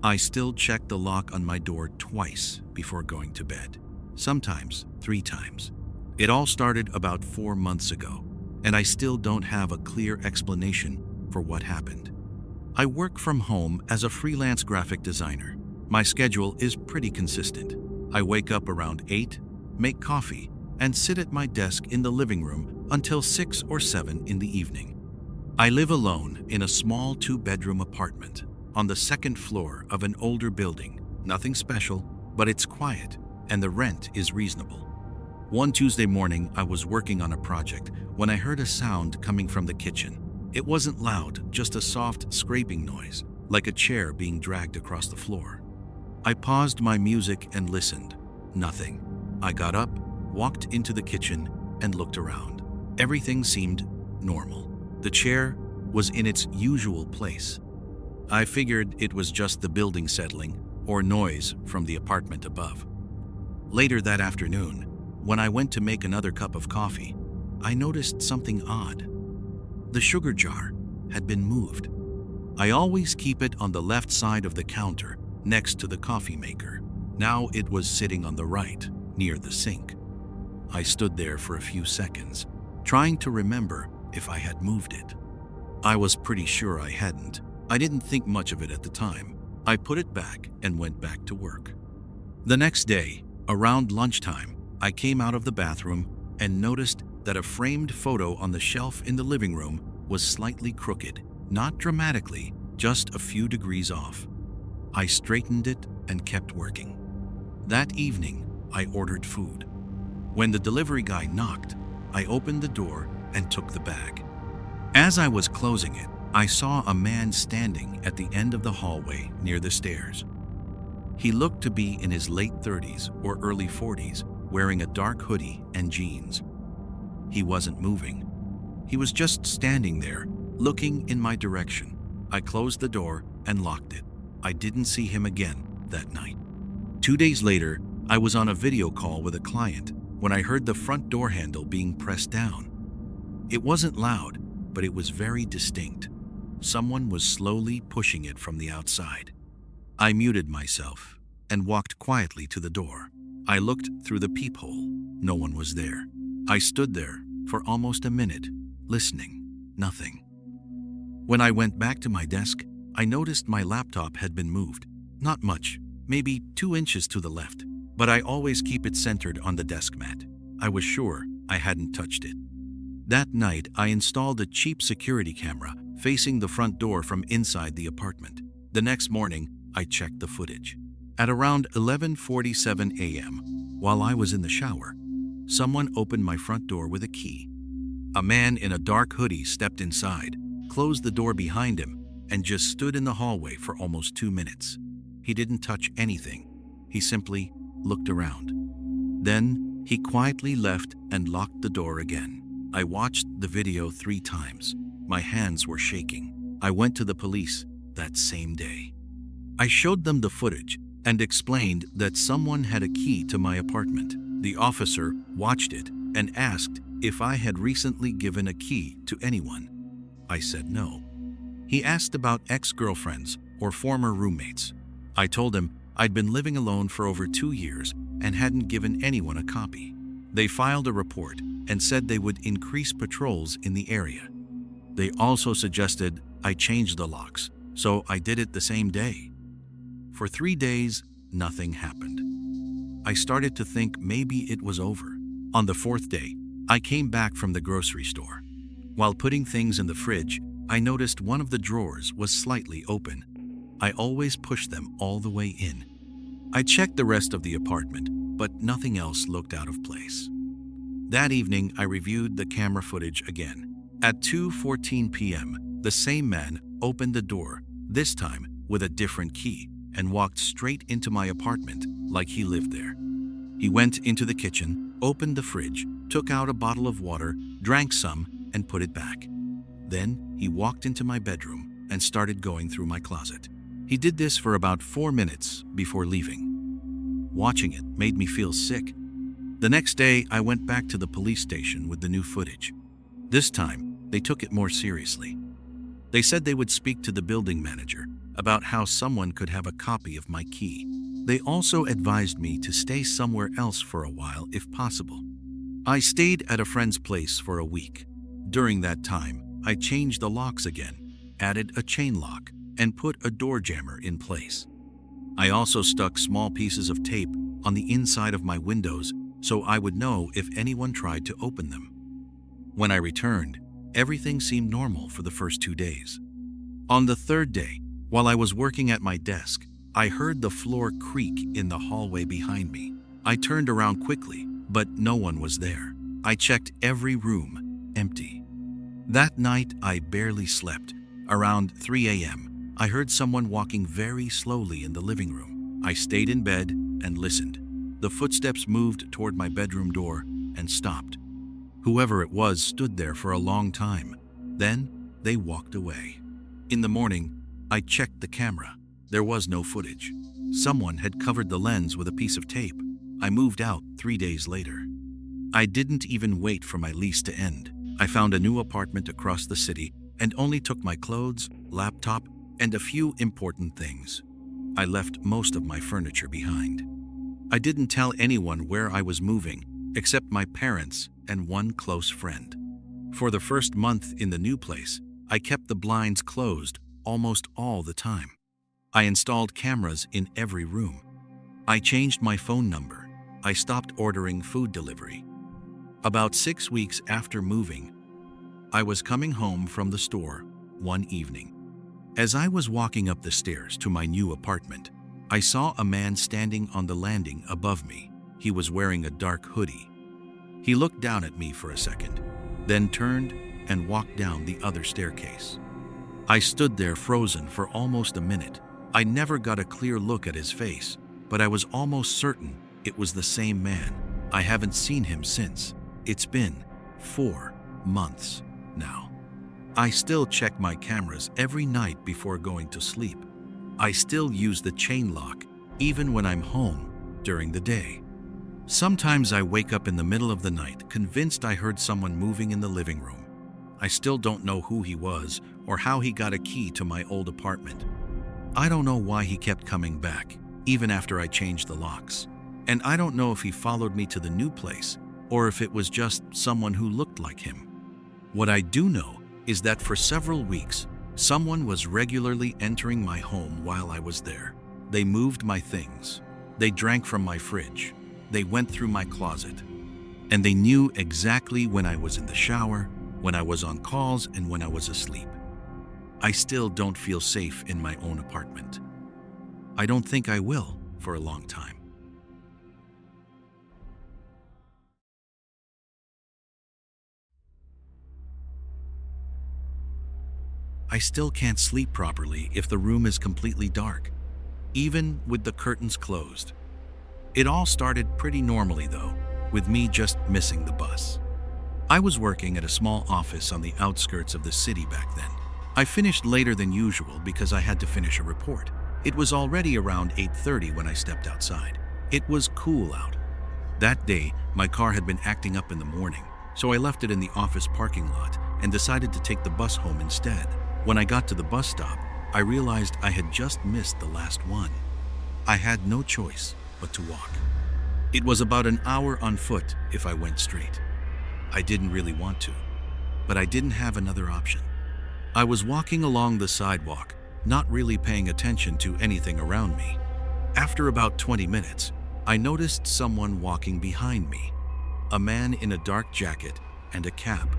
I still check the lock on my door twice before going to bed, sometimes 3 times. It all started about 4 months ago, and I still don't have a clear explanation for what happened. I work from home as a freelance graphic designer. My schedule is pretty consistent. I wake up around 8, make coffee, and sit at my desk in the living room until 6 or 7 in the evening. I live alone in a small 2-bedroom apartment on the 2nd floor of an older building. Nothing special, but it's quiet, and the rent is reasonable. One Tuesday morning, I was working on a project when I heard a sound coming from the kitchen. It wasn't loud, just a soft scraping noise, like a chair being dragged across the floor. I paused my music and listened. Nothing. I got up, walked into the kitchen, and looked around. Everything seemed normal. The chair was in its usual place. I figured it was just the building settling or noise from the apartment above. Later that afternoon, when I went to make another cup of coffee, I noticed something odd. The sugar jar had been moved. I always keep it on the left side of the counter next to the coffee maker. Now it was sitting on the right, near the sink. I stood there for a few seconds, trying to remember if I had moved it. I was pretty sure I hadn't. I didn't think much of it at the time. I put it back and went back to work. The next day, around lunchtime, I came out of the bathroom and noticed that a framed photo on the shelf in the living room was slightly crooked, not dramatically, just a few degrees off. I straightened it and kept working. That evening, I ordered food. When the delivery guy knocked, I opened the door and took the bag. As I was closing it, I saw a man standing at the end of the hallway near the stairs. He looked to be in his late 30s or early 40s, wearing a dark hoodie and jeans. He wasn't moving. He was just standing there, looking in my direction. I closed the door and locked it. I didn't see him again that night. 2 days later, I was on a video call with a client when I heard the front door handle being pressed down. It wasn't loud, but it was very distinct. Someone was slowly pushing it from the outside. I muted myself and walked quietly to the door. I looked through the peephole. No one was there. I stood there for almost a minute, listening. Nothing. When I went back to my desk, I noticed my laptop had been moved. Not much, maybe 2 inches to the left, but I always keep it centered on the desk mat. I was sure I hadn't touched it. That night, I installed a cheap security camera facing the front door from inside the apartment. The next morning, I checked the footage. At around 11:47 a.m., while I was in the shower, someone opened my front door with a key. A man in a dark hoodie stepped inside, closed the door behind him, and just stood in the hallway for almost 2 minutes. He didn't touch anything. He simply looked around. Then he quietly left and locked the door again. I watched the video 3 times. My hands were shaking. I went to the police that same day. I showed them the footage and explained that someone had a key to my apartment. The officer watched it and asked if I had recently given a key to anyone. I said no. He asked about ex-girlfriends or former roommates. I told him I'd been living alone for over 2 years and hadn't given anyone a copy. They filed a report and said they would increase patrols in the area. They also suggested I change the locks, so I did it the same day. For 3 days, nothing happened. I started to think maybe it was over. On the 4th day, I came back from the grocery store. While putting things in the fridge, I noticed one of the drawers was slightly open. I always push them all the way in. I checked the rest of the apartment, but nothing else looked out of place. That evening, I reviewed the camera footage again. At 2:14 p.m., the same man opened the door, this time with a different key, and walked straight into my apartment like he lived there. He went into the kitchen, opened the fridge, took out a bottle of water, drank some, and put it back. Then he walked into my bedroom and started going through my closet. He did this for about 4 minutes before leaving. Watching it made me feel sick. The next day, I went back to the police station with the new footage. This time, they took it more seriously. They said they would speak to the building manager, about how someone could have a copy of my key. They also advised me to stay somewhere else for a while if possible. I stayed at a friend's place for a week. During that time, I changed the locks again, added a chain lock, and put a door jammer in place. I also stuck small pieces of tape on the inside of my windows so I would know if anyone tried to open them. When I returned, everything seemed normal for the first 2 days. On the third day, while I was working at my desk, I heard the floor creak in the hallway behind me. I turned around quickly, but no one was there. I checked every room, empty. That night, I barely slept. Around 3 a.m., I heard someone walking very slowly in the living room. I stayed in bed and listened. The footsteps moved toward my bedroom door and stopped. Whoever it was stood there for a long time. Then they walked away. In the morning, I checked the camera. There was no footage. Someone had covered the lens with a piece of tape. I moved out 3 days later. I didn't even wait for my lease to end. I found a new apartment across the city and only took my clothes, laptop, and a few important things. I left most of my furniture behind. I didn't tell anyone where I was moving, except my parents and one close friend. For the first month in the new place, I kept the blinds closed almost all the time. I installed cameras in every room. I changed my phone number. I stopped ordering food delivery. About 6 weeks after moving, I was coming home from the store one evening. As I was walking up the stairs to my new apartment, I saw a man standing on the landing above me. He was wearing a dark hoodie. He looked down at me for a second, then turned and walked down the other staircase. I stood there frozen for almost a minute. I never got a clear look at his face, but I was almost certain it was the same man. I haven't seen him since. It's been 4 months now. I still check my cameras every night before going to sleep. I still use the chain lock, even when I'm home during the day. Sometimes I wake up in the middle of the night, convinced I heard someone moving in the living room. I still don't know who he was or how he got a key to my old apartment. I don't know why he kept coming back, even after I changed the locks. And I don't know if he followed me to the new place or if it was just someone who looked like him. What I do know is that for several weeks, someone was regularly entering my home while I was there. They moved my things. They drank from my fridge. They went through my closet. And they knew exactly when I was in the shower, when I was on calls, and when I was asleep. I still don't feel safe in my own apartment. I don't think I will for a long time. I still can't sleep properly if the room is completely dark, even with the curtains closed. It all started pretty normally though, with me just missing the bus. I was working at a small office on the outskirts of the city back then. I finished later than usual because I had to finish a report. It was already around 8:30 when I stepped outside. It was cool out. That day, my car had been acting up in the morning, so I left it in the office parking lot and decided to take the bus home instead. When I got to the bus stop, I realized I had just missed the last one. I had no choice but to walk. It was about an hour on foot if I went straight. I didn't really want to, but I didn't have another option. I was walking along the sidewalk, not really paying attention to anything around me. After about 20 minutes, I noticed someone walking behind me, a man in a dark jacket and a cap.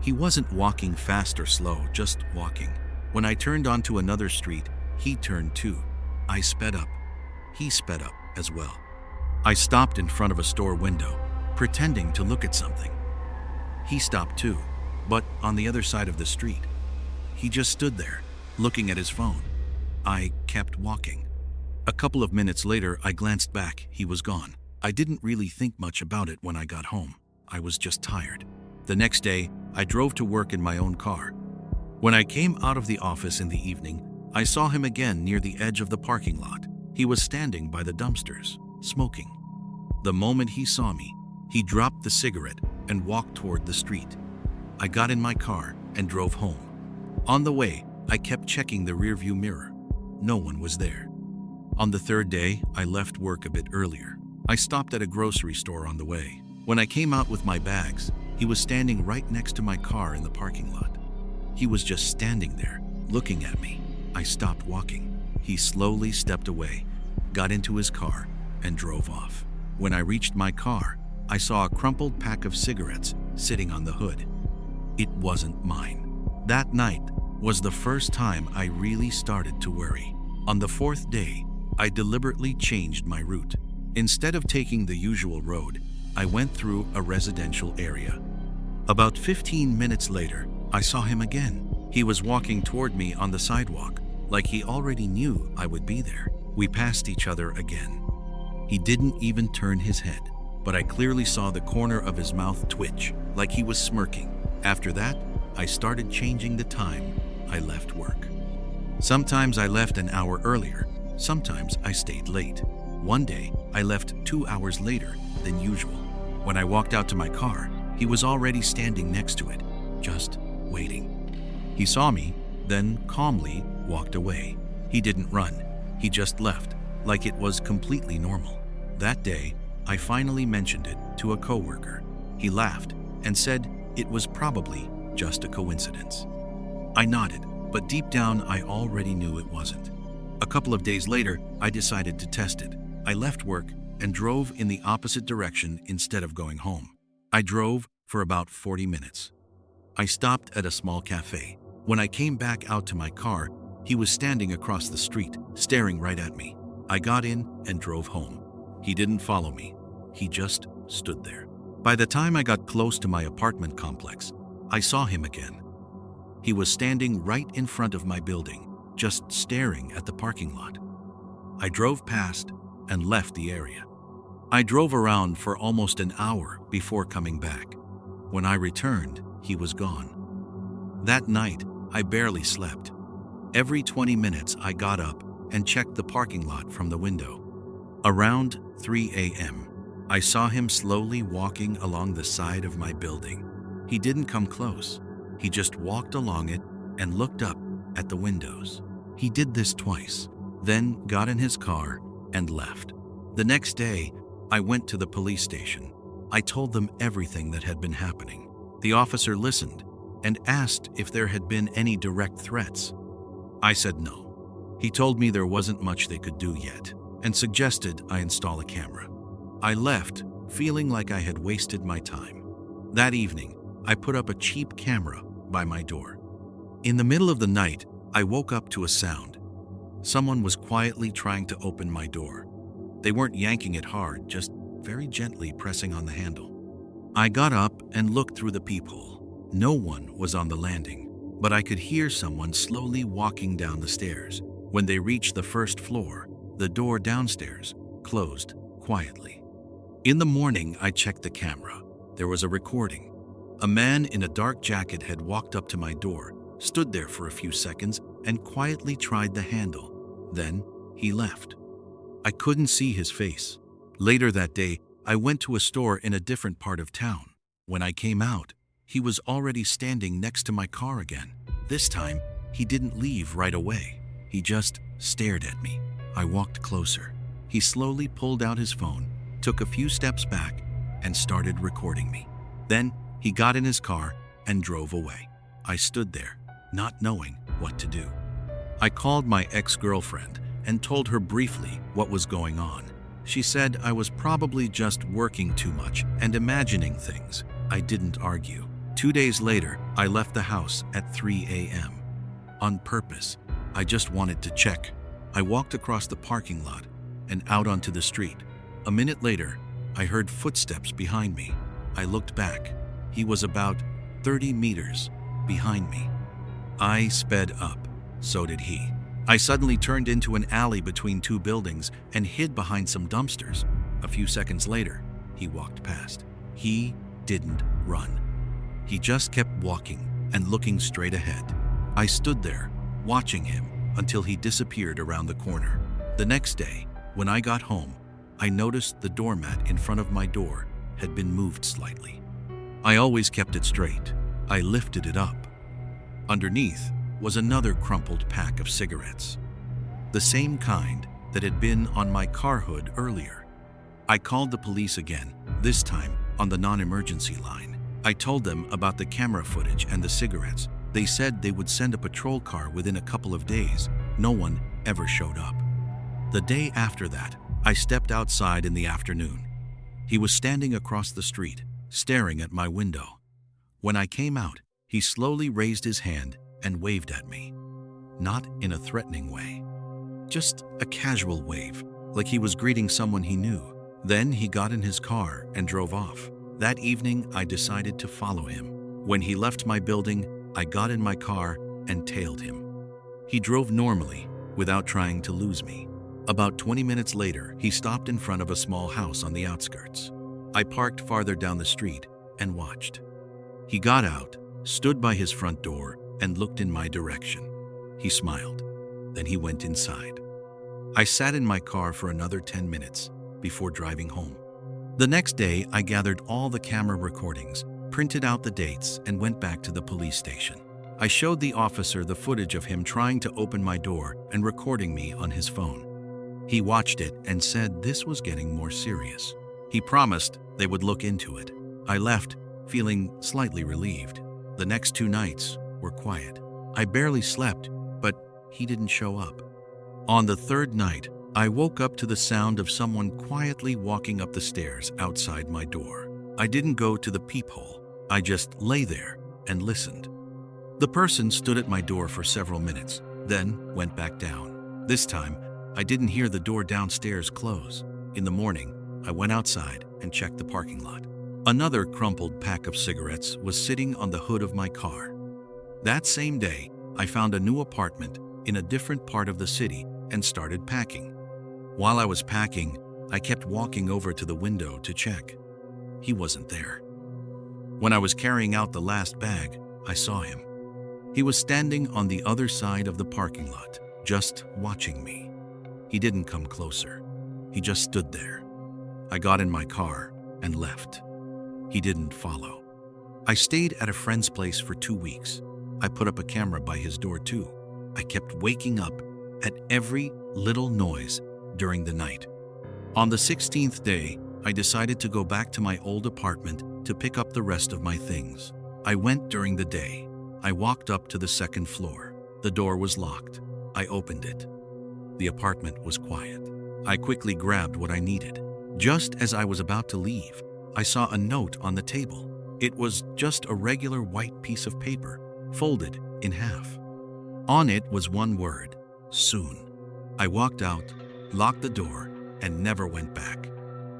He wasn't walking fast or slow, just walking. When I turned onto another street, he turned too. I sped up. He sped up as well. I stopped in front of a store window, pretending to look at something. He stopped too, but on the other side of the street. He just stood there, looking at his phone. I kept walking. A couple of minutes later, I glanced back. He was gone. I didn't really think much about it when I got home. I was just tired. The next day, I drove to work in my own car. When I came out of the office in the evening, I saw him again near the edge of the parking lot. He was standing by the dumpsters, smoking. The moment he saw me, he dropped the cigarette and walked toward the street. I got in my car and drove home. On the way, I kept checking the rearview mirror. no one was there. On the third day, I left work a bit earlier. I stopped at a grocery store on the way. When I came out with my bags, he was standing right next to my car in the parking lot. He was just standing there, looking at me. I stopped walking. He slowly stepped away, got into his car, and drove off. When I reached my car, I saw a crumpled pack of cigarettes sitting on the hood. It wasn't mine. That night was the first time I really started to worry. On the fourth day, I deliberately changed my route. Instead of taking the usual road, I went through a residential area. About 15 minutes later, I saw him again. He was walking toward me on the sidewalk, like he already knew I would be there. We passed each other again. He didn't even turn his head, but I clearly saw the corner of his mouth twitch, like he was smirking. After that, I started changing the time I left work. Sometimes I left an hour earlier, sometimes I stayed late. One day, I left 2 hours later than usual. When I walked out to my car, he was already standing next to it, just waiting. He saw me, then calmly walked away. He didn't run, he just left, like it was completely normal. That day, I finally mentioned it to a coworker. He laughed and said it was probably just a coincidence. I nodded, but deep down I already knew it wasn't. A couple of days later, I decided to test it. I left work and drove in the opposite direction instead of going home. I drove for about 40 minutes. I stopped at a small cafe. When I came back out to my car, he was standing across the street, staring right at me. I got in and drove home. He didn't follow me. He just stood there. By the time I got close to my apartment complex, I saw him again. He was standing right in front of my building, just staring at the parking lot. I drove past and left the area. I drove around for almost an hour before coming back. When I returned, he was gone. That night, I barely slept. Every 20 minutes, I got up and checked the parking lot from the window. Around 3 a.m., I saw him slowly walking along the side of my building. He didn't come close. He just walked along it and looked up at the windows. He did this twice, then got in his car and left. The next day, I went to the police station. I told them everything that had been happening. The officer listened and asked if there had been any direct threats. I said no. He told me there wasn't much they could do yet and suggested I install a camera. I left, feeling like I had wasted my time. That evening, I put up a cheap camera by my door. In the middle of the night, I woke up to a sound. Someone was quietly trying to open my door. They weren't yanking it hard, just very gently pressing on the handle. I got up and looked through the peephole. No one was on the landing, but I could hear someone slowly walking down the stairs. When they reached the first floor, the door downstairs closed quietly. In the morning, I checked the camera. There was a recording. A man in a dark jacket had walked up to my door, stood there for a few seconds, and quietly tried the handle. Then he left. I couldn't see his face. Later that day, I went to a store in a different part of town. When I came out, he was already standing next to my car again. This time, he didn't leave right away. He just stared at me. I walked closer. He slowly pulled out his phone, took a few steps back, and started recording me. Then he got in his car and drove away. I stood there, not knowing what to do. I called my ex-girlfriend and told her briefly what was going on. She said I was probably just working too much and imagining things. I didn't argue. 2 days later, I left the house at 3 a.m. On purpose, I just wanted to check. I walked across the parking lot and out onto the street. A minute later, I heard footsteps behind me. I looked back. He was about 30 meters behind me. I sped up. So did he. I suddenly turned into an alley between two buildings and hid behind some dumpsters. A few seconds later, he walked past. He didn't run. He just kept walking and looking straight ahead. I stood there, watching him until he disappeared around the corner. The next day, when I got home, I noticed the doormat in front of my door had been moved slightly. I always kept it straight. I lifted it up. Underneath was another crumpled pack of cigarettes. the same kind that had been on my car hood earlier. I called the police again, this time on the non-emergency line. I told them about the camera footage and the cigarettes. They said they would send a patrol car within a couple of days. No one ever showed up. The day after that, I stepped outside in the afternoon. He was standing across the street, staring at my window. When I came out, he slowly raised his hand and waved at me. Not in a threatening way, just a casual wave, like he was greeting someone he knew. Then he got in his car and drove off. That evening, I decided to follow him. When he left my building, I got in my car and tailed him. He drove normally, without trying to lose me. About 20 minutes later, he stopped in front of a small house on the outskirts. I parked farther down the street and watched. He got out, stood by his front door, and looked in my direction. He smiled. Then he went inside. I sat in my car for another 10 minutes before driving home. The next day, I gathered all the camera recordings, printed out the dates, and went back to the police station. I showed the officer the footage of him trying to open my door and recording me on his phone. He watched it and said this was getting more serious. He promised they would look into it. I left, feeling slightly relieved. The next 2 nights were quiet. I barely slept, but he didn't show up. On the 3rd night, I woke up to the sound of someone quietly walking up the stairs outside my door. I didn't go to the peephole. I just lay there and listened. The person stood at my door for several minutes, then went back down. This time, I didn't hear the door downstairs close. In the morning, I went outside and checked the parking lot. Another crumpled pack of cigarettes was sitting on the hood of my car. That same day, I found a new apartment in a different part of the city and started packing. While I was packing, I kept walking over to the window to check. He wasn't there. When I was carrying out the last bag, I saw him. He was standing on the other side of the parking lot, just watching me. He didn't come closer. He just stood there. I got in my car and left. He didn't follow. I stayed at a friend's place for 2 weeks. I put up a camera by his door too. I kept waking up at every little noise during the night. On the 16th day, I decided to go back to my old apartment to pick up the rest of my things. I went during the day. I walked up to the 2nd floor. The door was locked. I opened it. The apartment was quiet. I quickly grabbed what I needed. Just as I was about to leave, I saw a note on the table. It was just a regular white piece of paper, folded in half. On it was one word: soon. I walked out, locked the door, and never went back.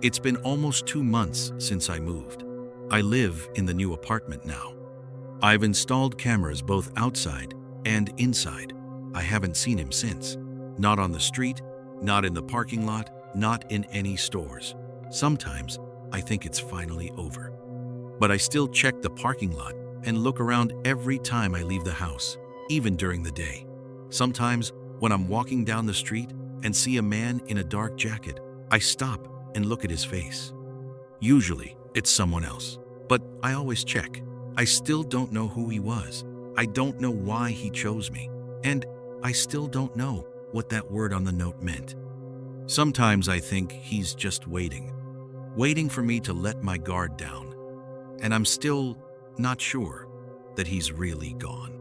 It's been almost 2 months since I moved. I live in the new apartment now. I've installed cameras both outside and inside. I haven't seen him since. Not on the street, not in the parking lot, not in any stores. Sometimes I think it's finally over. But I still check the parking lot and look around every time I leave the house, even during the day. Sometimes when I'm walking down the street and see a man in a dark jacket, I stop and look at his face. Usually it's someone else, but I always check. I still don't know who he was. I don't know why he chose me. And I still don't know what that word on the note meant. Sometimes I think he's just waiting for me to let my guard down. And I'm still not sure that he's really gone.